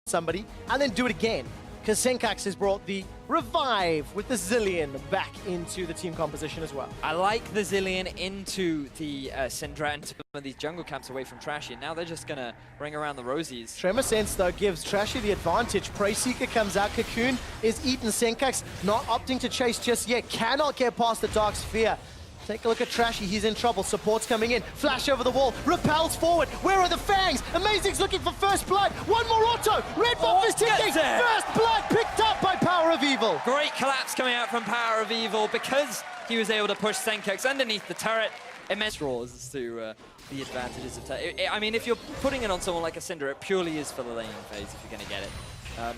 somebody and then do it again. Because Senkax has brought the revive with the Zillion back into the team composition as well. I like the Zillion into the Syndra and some of these jungle camps away from Trashy. Now they're just going to ring around the Rosies. Tremor Sense, though, gives Trashy the advantage. Prey Seeker comes out. Cocoon is eaten. Senkax not opting to chase just yet. Cannot get past the Dark Sphere. Take a look at Trashy, he's in trouble. Support's coming in. Flash over the wall, repels forward. Where are the Fangs? Amazing's looking for first blood. One more auto. Red Buff is ticking. First blood picked up by Power of Evil. Great collapse coming out from Power of Evil because he was able to push Senkax underneath the turret. Immense draws as to the advantages of I mean, if you're putting it on someone like a Cinder, it purely is for the laning phase if you're going to get it.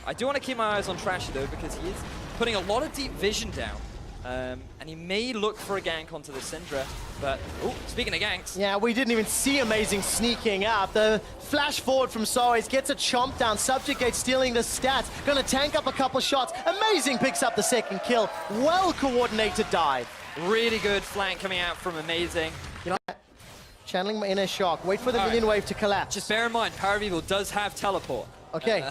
I do want to keep my eyes on Trashy though, because he is putting a lot of deep vision down. And he may look for a gank onto the Syndra, but speaking of ganks. Yeah, we didn't even see Amazing sneaking up. The flash forward from Soares gets a chomp down. Subjugate stealing the stats. Gonna tank up a couple shots. Amazing picks up the second kill. Well coordinated dive. Really good flank coming out from Amazing. You know, channeling my inner shock. Wait for the minion wave to collapse. Just bear in mind, Power of Evil does have teleport. Okay.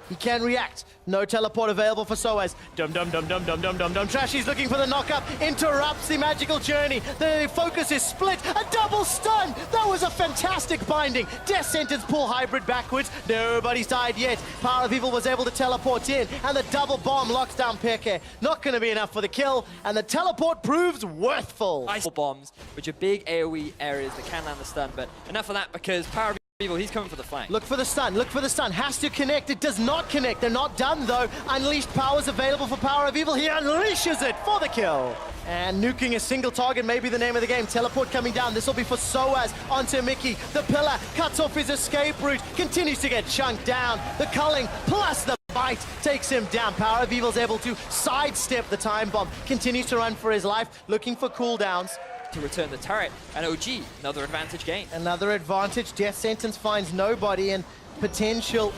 He can react. No teleport available for Soares. Dum dum dum dum dum dum dum dum. Trashy's looking for the knockup. Interrupts the magical journey. The focus is split. A double stun. That was a fantastic binding. Death Sentence pull hybrid backwards. Nobody's died yet. Power of Evil was able to teleport in, and the double bomb locks down Peke. Not going to be enough for the kill, and the teleport proves worthful. Ice bombs, which are big AoE areas that can land the stun, but enough of that because Power of Evil, he's coming for the flank. Look for the stun, look for the stun. Has to connect, it does not connect. They're not done though. Unleashed powers available for Power of Evil. He unleashes it for the kill. And nuking a single target may be the name of the game. Teleport coming down. This will be for Soaz onto Mickey. The pillar cuts off his escape route. Continues to get chunked down. The culling plus the bite takes him down. Power of Evil's able to sidestep the time bomb. Continues to run for his life, looking for cooldowns. To return the turret, and OG, another advantage gain. Another advantage. Death Sentence finds nobody, and potential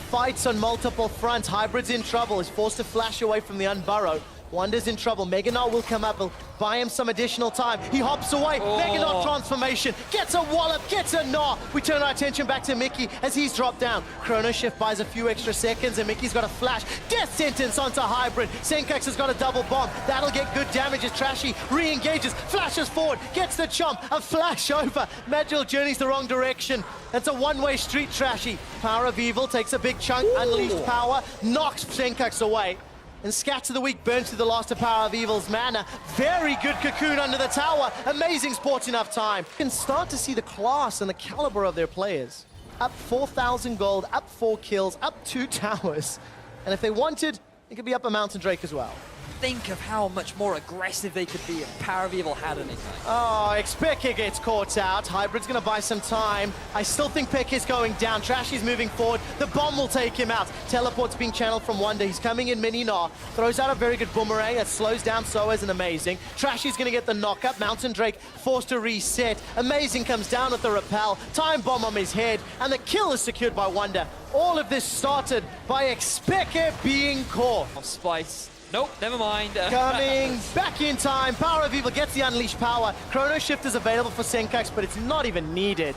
fights on multiple fronts. Hybrid's in trouble, is forced to flash away from the Unburrow. Wonder's in trouble. Meganar will come up, will buy him some additional time. He hops away. Meganar transformation. Gets a wallop, gets a gnaw. We turn our attention back to Mickey as he's dropped down. Chrono Shift buys a few extra seconds and Mickey's got a flash. Death Sentence onto Hybrid. Senkax has got a double bomb. That'll get good damage as Trashy re-engages. Flashes forward. Gets the chomp. A flash over. Magical journeys the wrong direction. That's a one-way street, Trashy. Power of Evil takes a big chunk. Unleashed power. Knocks Senkax away. And Scats of the Week burns through the last of Power of Evil's mana. Very good Cocoon under the tower. Amazing sports enough time. You can start to see the class and the caliber of their players. Up 4,000 gold, up 4 kills, up 2 towers. And if they wanted, it could be up a Mountain Drake as well. Think of how much more aggressive they could be if Power of Evil had anything. Oh, Peke gets caught out. Hybrid's going to buy some time. I still think Peke is going down. Trashy's moving forward. The bomb will take him out. Teleport's being channeled from Wonder. He's coming in mini Gnaw. Throws out a very good boomerang that slows down Soaz and Amazing. Trashy's going to get the knock-up. Mountain Drake forced to reset. Amazing comes down with the repel. Time bomb on his head. And the kill is secured by Wonder. All of this started by Peke being caught. Splyce. Nope, never mind. Coming back in time. Power of Evil gets the unleashed power. Chrono Shift is available for Senkax, but it's not even needed.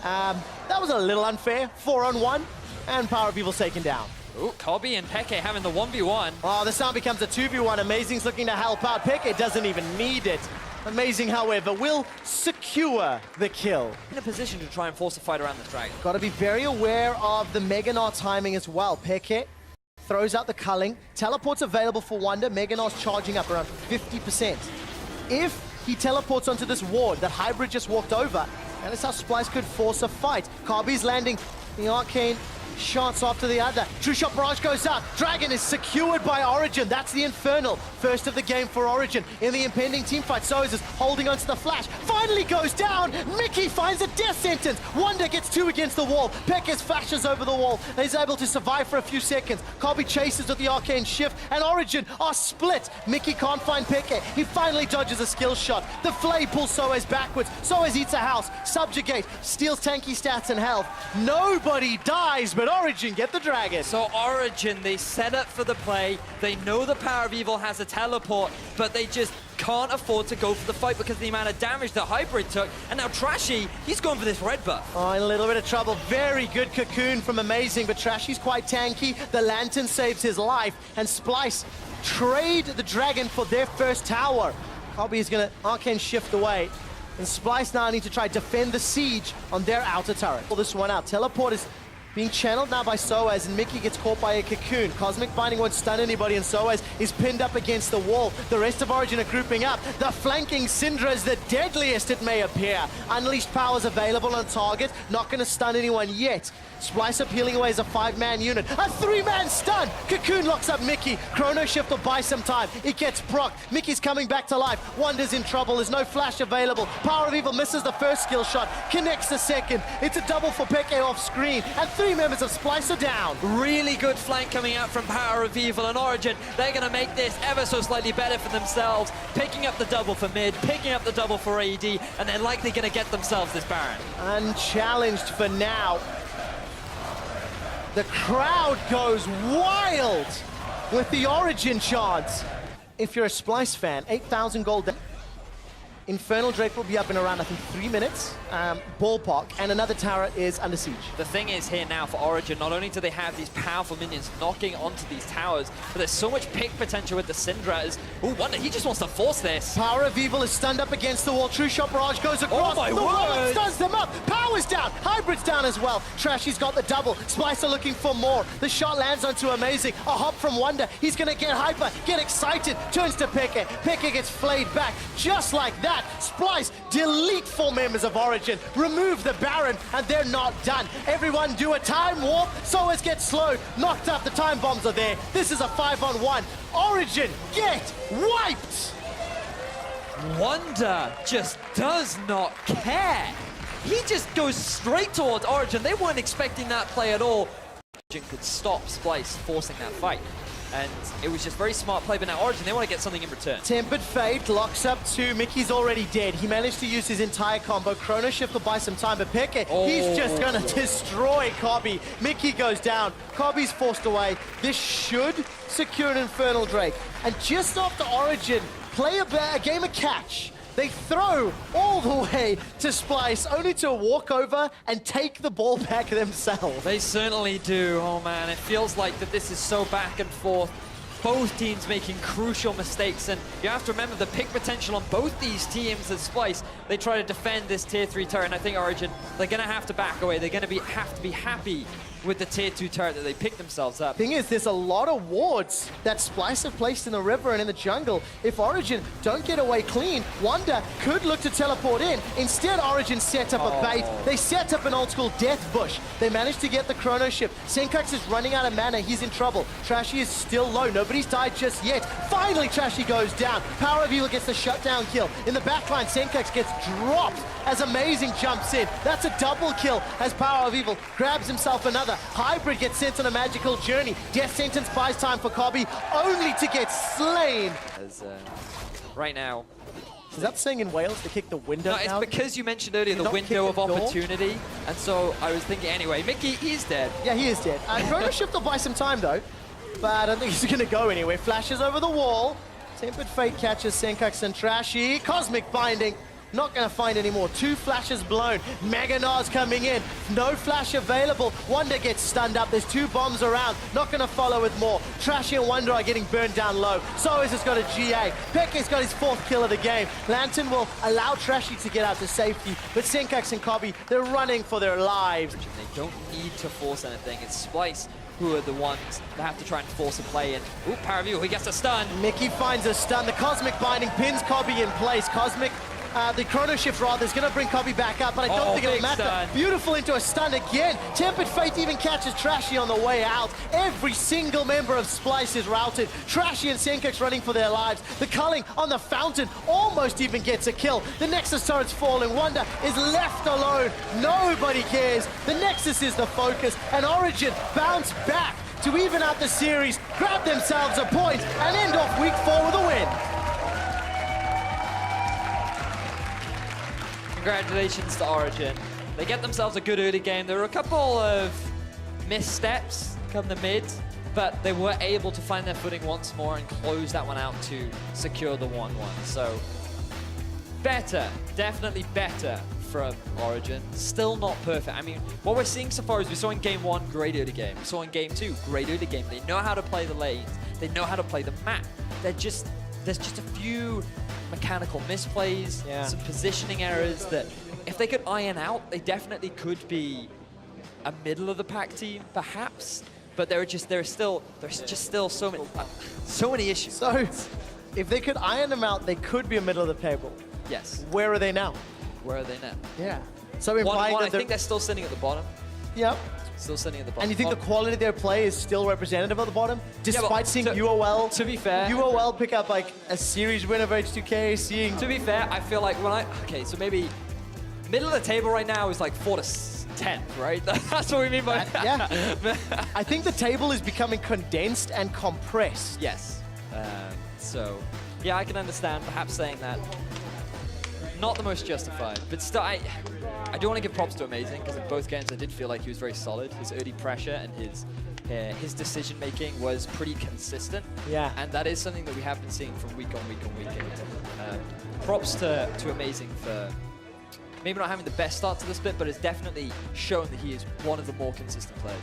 That was a little unfair. 4-on-1, and Power of Evil's taken down. Ooh, Kobe and Peke having the 1v1. Oh, this now becomes a 2v1. Amazing's looking to help out. Peke doesn't even need it. Amazing, however, will secure the kill. In a position to try and force a fight around the dragon. Got to be very aware of the Meganar timing as well. Peke throws out the culling. Teleport's available for Wonder. Meganar's charging up around 50%. If he teleports onto this ward that Hybrid just walked over, that is how Splyce could force a fight. Carby's landing the arcane shots after the other. True Shot Barrage goes out. Dragon is secured by Origen. That's the Infernal. First of the game for Origen in the impending teamfight. Soaz is holding onto the flash. Finally goes down. Mickey finds a Death Sentence. Wonder gets 2 against the wall. Pekes flashes over the wall. He's able to survive for a few seconds. Kobe chases with the arcane shift, and Origen are split. Mickey can't find Peke. He finally dodges a skill shot. The Flay pulls Soaz backwards. Soaz eats a house. Subjugate steals tanky stats and health. Nobody dies, but Origen get the dragon. So Origen, they set up for the play. They know the Power of Evil has a teleport, but they just can't afford to go for the fight because of the amount of damage that Hybrid took. And now Trashy, he's going for this red buff. Oh, in a little bit of trouble. Very good cocoon from Amazing, but Trashy's quite tanky. The Lantern saves his life, and Splyce trade the Dragon for their first tower. Kobe is going to Arcane shift away, and Splyce now need to try to defend the siege on their outer turret. Pull this one out. Teleport is being channeled now by Soaz, and Mickey gets caught by a cocoon. Cosmic Binding won't stun anybody, and Soaz is pinned up against the wall. The rest of Origen are grouping up. The flanking Syndra is the deadliest it may appear. Unleashed powers available on target. Not going to stun anyone yet. Splyce peeling away as a 5-man unit. A 3-man stun! Cocoon locks up Mickey. Chrono Shift will buy some time. It gets procced. Mickey's coming back to life. Wonder's in trouble. There's no flash available. Power of Evil misses the first skill shot. Connects the second. It's a double for Peke off screen. And 3 members of Splyce are down. Really good flank coming out from Power of Evil and Origen. They're going to make this ever so slightly better for themselves. Picking up the double for mid, picking up the double for AD, and they're likely going to get themselves this Baron. Unchallenged for now. The crowd goes wild with the Origen chants. If you're a Splyce fan, 8,000 gold. Infernal Drake will be up in around, I think, 3 minutes, ballpark, and another tower is under siege. The thing is here now for Origen, not only do they have these powerful minions knocking onto these towers, but there's so much pick potential with the Syndra. Ooh, Wonder, he just wants to force this. Power of Evil is stunned up against the wall. True Shot Barrage goes across. Oh my the wall word. stuns them up. Power's down. Hybrid's down as well. Trashy's got the double. Splyce are looking for more. The shot lands onto Amazing. A hop from Wonder. He's going to get hyper, get excited. Turns to Peke. Peke gets flayed back. Just like that, Splyce delete 4 members of Origen, remove the Baron, and they're not done. Everyone do a time warp. Soaz gets slowed. Knocked up. The time bombs are there. This is a 5-on-1. Origen get wiped. Wonder just does not care. He just goes straight towards Origen. They weren't expecting that play at all. Origen could stop Splyce forcing that fight. And it was just very smart play, but now Origen, they want to get something in return. Tempered Fate locks up 2. Mickey's already dead. He managed to use his entire combo. Chrono Shift will buy some time, but Peke, he's just going to destroy Kobe. Mickey goes down. Kobe's forced away. This should secure an Infernal Drake. And just after Origen play a game of catch, they throw all the way to Splyce, only to walk over and take the ball back themselves. They certainly do. Oh man, it feels like that this is so back and forth. Both teams making crucial mistakes, and you have to remember the pick potential on both these teams as Splyce. They try to defend this tier 3 turret, and I think Origen, they're going to have to back away. They're going to have to be happy with the tier 2 turret that they picked themselves up. Thing is, there's a lot of wards that Splyce have placed in the river and in the jungle. If Origen don't get away clean, Wonder could look to teleport in. Instead, Origen set up a bait. They set up an old school death bush. They managed to get the Chrono Shift. Senkax is running out of mana. He's in trouble. Trashy is still low. Nobody's died just yet. Finally, Trashy goes down. Power of Evil gets the shutdown kill. In the backline, Senkax gets dropped as Amazing jumps in. That's a double kill as Power of Evil grabs himself another. Hybrid gets sent on a magical journey. Death Sentence buys time for Kobe, only to get slain. As, right now... Is that saying in Wales to kick the window No, it's out? because you mentioned earlier the window of opportunity, and so I was thinking, anyway, Mickey, he's dead. Yeah, he is dead. Chrono Shift will buy some time, though, but I don't think he's going to go anywhere. Flashes over the wall. Tempered Fate catches Senkax and Trashy. Cosmic Binding. Not going to find any more. 2 flashes blown. Mega Nars coming in. No flash available. Wonder gets stunned up. There's 2 bombs around. Not going to follow with more. Trashy and Wonder are getting burned down low. Soaz has got a GA. Peke's got his 4th kill of the game. Lantern will allow Trashy to get out to safety. But Senkax and Kobe, they're running for their lives. They don't need to force anything. It's Splyce who are the ones that have to try and force a play in. Ooh, Power of Evil, he gets a stun. Mickey finds a stun. The Cosmic Binding pins Kobe in place. The Chrono Shift rather is going to bring Kobe back up, but I don't think it'll matter. Stun. Beautiful into a stun again. Tempered Fate even catches Trashy on the way out. Every single member of Splyce is routed. Trashy and Senkax running for their lives. The culling on the fountain almost even gets a kill. The Nexus turret's falling. Wonder is left alone. Nobody cares. The Nexus is the focus, and Origen bounce back to even out the series, grab themselves a point, and end off week 4 with a win. Congratulations to Origen. They get themselves a good early game. There were a couple of missteps come the mid, but they were able to find their footing once more and close that one out to secure the 1-1. So better, definitely better from Origen. Still not perfect. I mean, what we're seeing so far is we saw in game 1, great early game. We saw in game 2, great early game. They know how to play the lanes. They know how to play the map. There's just a few mechanical misplays, some positioning errors that if they could iron out, they definitely could be a middle of the pack team, perhaps. But there's just still so many issues. So, if they could iron them out, they could be a middle of the table. Yes. Where are they now? Where are they now? Yeah. So implying I that think they're still sitting at the bottom. Yep. Still sitting at the bottom. And you think the quality of their play is still representative of the bottom? Despite seeing UOL... To be fair... UOL pick up like a series win over H2K, seeing... To be fair, I feel like when okay, so maybe middle of the table right now is like 4 to 10, right? That's what we mean by... Yeah. I think the table is becoming condensed and compressed. Yes. So, yeah, I can understand perhaps saying that. Not the most justified, but still, I do want to give props to Amazing, because in both games I did feel like he was very solid. His early pressure and his decision making was pretty consistent. Yeah. And that is something that we have been seeing from week on week on week. Props to Amazing for maybe not having the best start to the split, but it's definitely shown that he is one of the more consistent players.